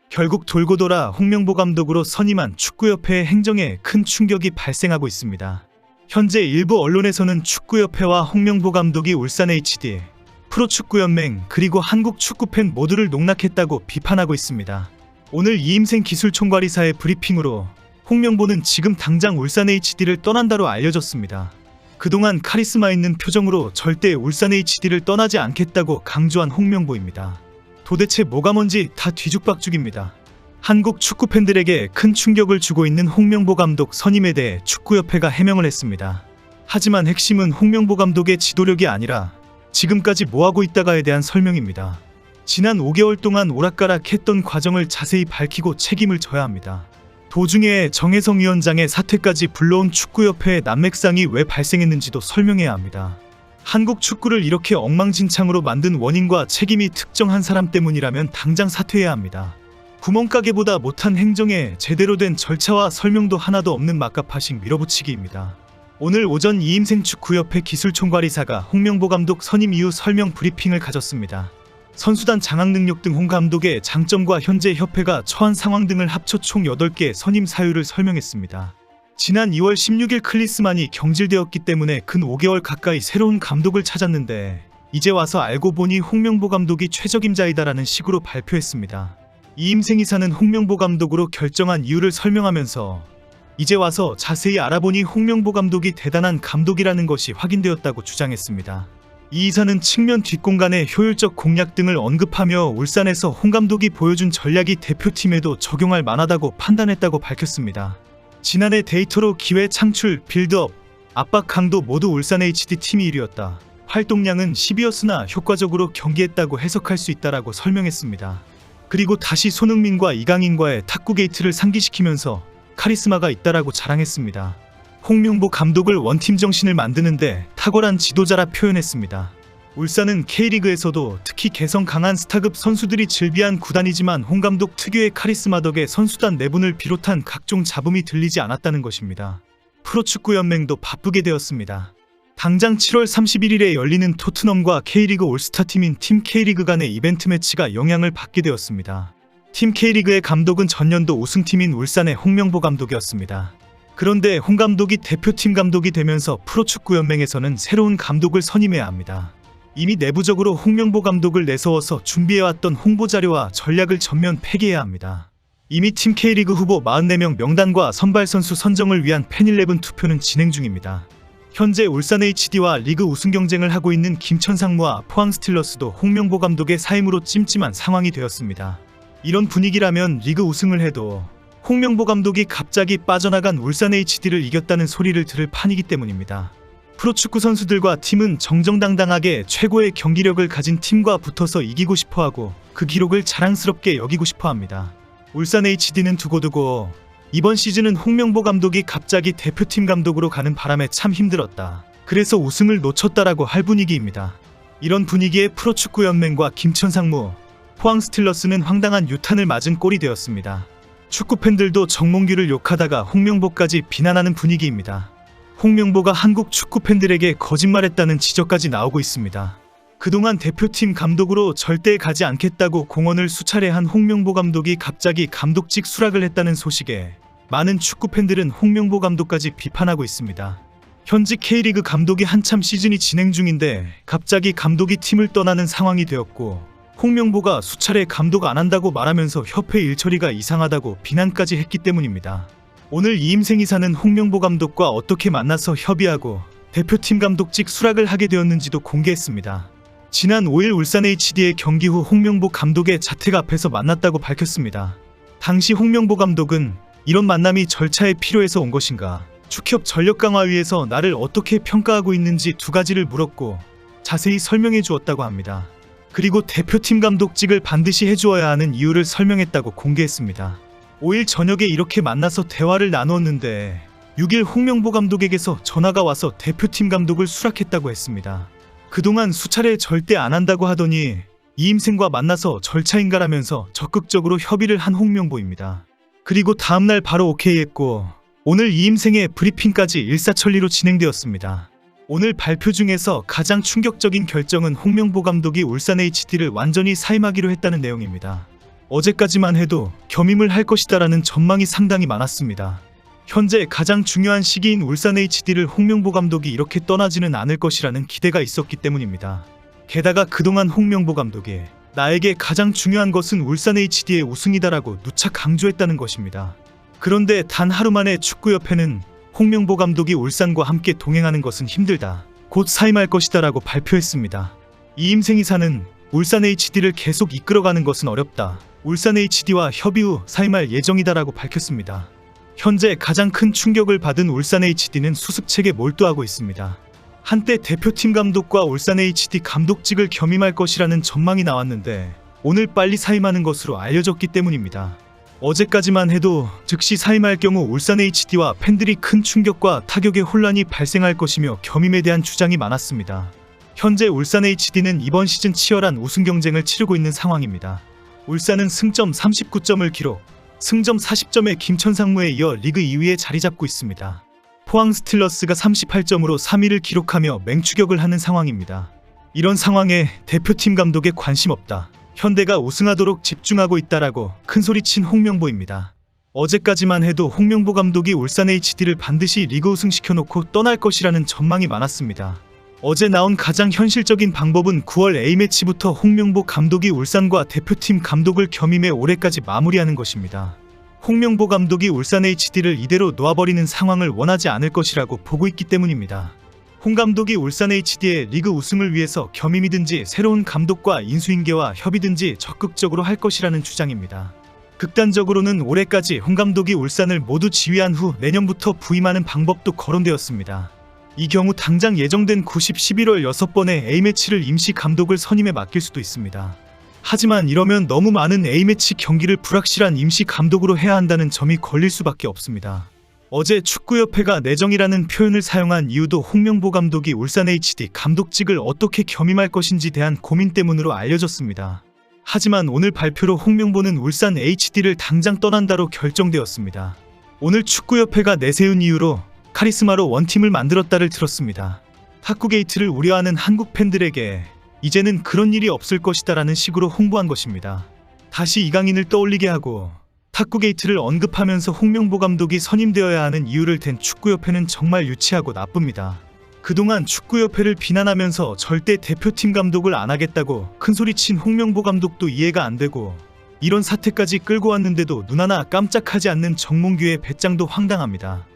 결국 돌고 돌아 홍명보 감독으로 선임한 축구협회의 행정에 큰 충격이 발생하고 있습니다. 현재 일부 언론에서는 축구협회와 홍명보 감독이 울산 HD, 프로축구연맹 그리고 한국 축구팬 모두를 농락했다고 비판하고 있습니다. 오늘 이임생 기술총괄이사의 브리핑으로 홍명보는 지금 당장 울산 HD를 떠난다로 알려졌습니다. 그동안 카리스마 있는 표정으로 절대 울산 HD를 떠나지 않겠다고 강조한 홍명보입니다. 도대체 뭐가 뭔지 다 뒤죽박죽입니다. 한국 축구팬들에게 큰 충격을 주고 있는 홍명보 감독 선임에 대해 축구협회가 해명을 했습니다. 하지만 핵심은 홍명보 감독의 지도력이 아니라 지금까지 뭐하고 있다가에 대한 설명입니다. 지난 5개월 동안 오락가락했던 과정을 자세히 밝히고 책임을 져야 합니다. 도중에 정혜성 위원장의 사퇴까지 불러온 축구협회의 난맥상이 왜 발생했는지도 설명해야 합니다. 한국 축구를 이렇게 엉망진창으로 만든 원인과 책임이 특정한 사람 때문이라면 당장 사퇴해야 합니다. 구멍가게보다 못한 행정에 제대로 된 절차와 설명도 하나도 없는 막가파식 밀어붙이기입니다. 오늘 오전 이임생 축구협회 기술총괄이사가 홍명보 감독 선임 이후 설명 브리핑을 가졌습니다. 선수단 장악 능력 등 홍 감독의 장점과 현재 협회가 처한 상황 등을 합쳐 총 8개 선임 사유를 설명했습니다. 지난 2월 16일 클리스만이 경질되었기 때문에 근 5개월 가까이 새로운 감독을 찾았는데 이제 와서 알고 보니 홍명보 감독이 최적임자이다라는 식으로 발표했습니다. 이임생 이사는 홍명보 감독으로 결정한 이유를 설명하면서 이제 와서 자세히 알아보니 홍명보 감독이 대단한 감독이라는 것이 확인되었다고 주장했습니다. 이 이사는 측면 뒷공간의 효율적 공략 등을 언급하며 울산에서 홍 감독이 보여준 전략이 대표팀에도 적용할 만하다고 판단했다고 밝혔습니다. 지난해 데이터로 기회 창출, 빌드업, 압박 강도 모두 울산 HD 팀이 1위였다. 활동량은 10위였으나 효과적으로 경기했다고 해석할 수 있다라고 설명했습니다. 그리고 다시 손흥민과 이강인과의 탁구 게이트를 상기시키면서 카리스마가 있다라고 자랑했습니다. 홍명보 감독을 원팀 정신을 만드는데 탁월한 지도자라 표현했습니다. 울산은 K리그에서도 특히 개성 강한 스타급 선수들이 즐비한 구단이지만 홍 감독 특유의 카리스마 덕에 선수단 내분을 비롯한 각종 잡음이 들리지 않았다는 것입니다. 프로축구연맹도 바쁘게 되었습니다. 당장 7월 31일에 열리는 토트넘과 K리그 올스타팀인 팀 K리그 간의 이벤트 매치가 영향을 받게 되었습니다. 팀 K리그의 감독은 전년도 우승팀인 울산의 홍명보 감독이었습니다. 그런데 홍 감독이 대표팀 감독이 되면서 프로축구연맹에서는 새로운 감독을 선임해야 합니다. 이미 내부적으로 홍명보 감독을 내세워서 준비해왔던 홍보자료와 전략을 전면 폐기해야 합니다. 이미 팀 K리그 후보 44명 명단과 선발 선수 선정을 위한 팬11 투표는 진행 중입니다. 현재 울산 HD와 리그 우승 경쟁을 하고 있는 김천상무와 포항 스틸러스도 홍명보 감독의 사임으로 찜찜한 상황이 되었습니다. 이런 분위기라면 리그 우승을 해도 홍명보 감독이 갑자기 빠져나간 울산 HD를 이겼다는 소리를 들을 판이기 때문입니다. 프로축구 선수들과 팀은 정정당당하게 최고의 경기력을 가진 팀과 붙어서 이기고 싶어하고 그 기록을 자랑스럽게 여기고 싶어합니다. 울산 HD는 두고두고 이번 시즌은 홍명보 감독이 갑자기 대표팀 감독으로 가는 바람에 참 힘들었다. 그래서 우승을 놓쳤다라고 할 분위기입니다. 이런 분위기에 프로축구연맹과 김천상무, 포항 스틸러스는 황당한 유탄을 맞은 꼴이 되었습니다. 축구팬들도 정몽규를 욕하다가 홍명보까지 비난하는 분위기입니다. 홍명보가 한국 축구팬들에게 거짓말했다는 지적까지 나오고 있습니다. 그동안 대표팀 감독으로 절대 가지 않겠다고 공언을 수차례 한 홍명보 감독이 갑자기 감독직 수락을 했다는 소식에 많은 축구팬들은 홍명보 감독까지 비판하고 있습니다. 현직 K리그 감독이 한참 시즌이 진행 중인데 갑자기 감독이 팀을 떠나는 상황이 되었고 홍명보가 수차례 감독 안 한다고 말하면서 협회 일처리가 이상하다고 비난까지 했기 때문입니다. 오늘 이임생 이사는 홍명보 감독과 어떻게 만나서 협의하고 대표팀 감독직 수락을 하게 되었는지도 공개했습니다. 지난 5일 울산 HD의 경기 후 홍명보 감독의 자택 앞에서 만났다고 밝혔습니다. 당시 홍명보 감독은 이런 만남이 절차에 필요해서 온 것인가, 축협 전력 강화위에서 나를 어떻게 평가하고 있는지 두 가지를 물었고 자세히 설명해 주었다고 합니다. 그리고 대표팀 감독직을 반드시 해주어야 하는 이유를 설명했다고 공개했습니다. 5일 저녁에 이렇게 만나서 대화를 나누었는데 6일 홍명보 감독에게서 전화가 와서 대표팀 감독을 수락했다고 했습니다. 그동안 수차례 절대 안 한다고 하더니 이임생과 만나서 절차인가라면서 적극적으로 협의를 한 홍명보입니다. 그리고 다음날 바로 오케이 했고 오늘 이임생의 브리핑까지 일사천리로 진행되었습니다. 오늘 발표 중에서 가장 충격적인 결정은 홍명보 감독이 울산 HD를 완전히 사임하기로 했다는 내용입니다. 어제까지만 해도 겸임을 할 것이다라는 전망이 상당히 많았습니다. 현재 가장 중요한 시기인 울산 HD를 홍명보 감독이 이렇게 떠나지는 않을 것이라는 기대가 있었기 때문입니다. 게다가 그동안 홍명보 감독이 나에게 가장 중요한 것은 울산 HD의 우승이다라고 누차 강조했다는 것입니다. 그런데 단 하루 만에 축구협회는 홍명보 감독이 울산과 함께 동행하는 것은 힘들다, 곧 사임할 것이다라고 발표했습니다. 이임생이사는 울산 HD를 계속 이끌어가는 것은 어렵다, 울산 HD와 협의 후 사임할 예정이다라고 밝혔습니다. 현재 가장 큰 충격을 받은 울산 HD는 수습책에 몰두하고 있습니다. 한때 대표팀 감독과 울산 HD 감독직을 겸임할 것이라는 전망이 나왔는데 오늘 빨리 사임하는 것으로 알려졌기 때문입니다. 어제까지만 해도 즉시 사임할 경우 울산 HD와 팬들이 큰 충격과 타격의 혼란이 발생할 것이며 겸임에 대한 주장이 많았습니다. 현재 울산 HD는 이번 시즌 치열한 우승 경쟁을 치르고 있는 상황입니다. 울산은 승점 39점을 기록, 승점 40점의 김천상무에 이어 리그 2위에 자리 잡고 있습니다. 포항 스틸러스가 38점으로 3위를 기록하며 맹추격을 하는 상황입니다. 이런 상황에 대표팀 감독에 관심 없다, 현대가 우승하도록 집중하고 있다라고 큰소리친 홍명보입니다. 어제까지만 해도 홍명보 감독이 울산 HD를 반드시 리그 우승시켜놓고 떠날 것이라는 전망이 많았습니다. 어제 나온 가장 현실적인 방법은 9월 A매치부터 홍명보 감독이 울산과 대표팀 감독을 겸임해 올해까지 마무리하는 것입니다. 홍명보 감독이 울산 HD를 이대로 놓아버리는 상황을 원하지 않을 것이라고 보고 있기 때문입니다. 홍 감독이 울산 HD의 리그 우승을 위해서 겸임이든지 새로운 감독과 인수인계와 협의든지 적극적으로 할 것이라는 주장입니다. 극단적으로는 올해까지 홍 감독이 울산을 모두 지휘한 후 내년부터 부임하는 방법도 거론되었습니다. 이 경우 당장 예정된 90, 11월 6번의 A매치를 임시 감독을 선임해 맡길 수도 있습니다. 하지만 이러면 너무 많은 A매치 경기를 불확실한 임시 감독으로 해야 한다는 점이 걸릴 수밖에 없습니다. 어제 축구협회가 내정이라는 표현을 사용한 이유도 홍명보 감독이 울산 HD 감독직을 어떻게 겸임할 것인지 대한 고민 때문으로 알려졌습니다. 하지만 오늘 발표로 홍명보는 울산 HD를 당장 떠난다로 결정되었습니다. 오늘 축구협회가 내세운 이유로 카리스마로 원팀을 만들었다를 들었습니다. 탁구게이트를 우려하는 한국 팬들에게 이제는 그런 일이 없을 것이다라는 식으로 홍보한 것입니다. 다시 이강인을 떠올리게 하고 탁구게이트를 언급하면서 홍명보 감독이 선임되어야 하는 이유를 댄 축구협회는 정말 유치하고 나쁩니다. 그동안 축구협회를 비난하면서 절대 대표팀 감독을 안 하겠다고 큰소리친 홍명보 감독도 이해가 안 되고, 이런 사태까지 끌고 왔는데도 눈 하나 깜짝하지 않는 정몽규의 배짱도 황당합니다.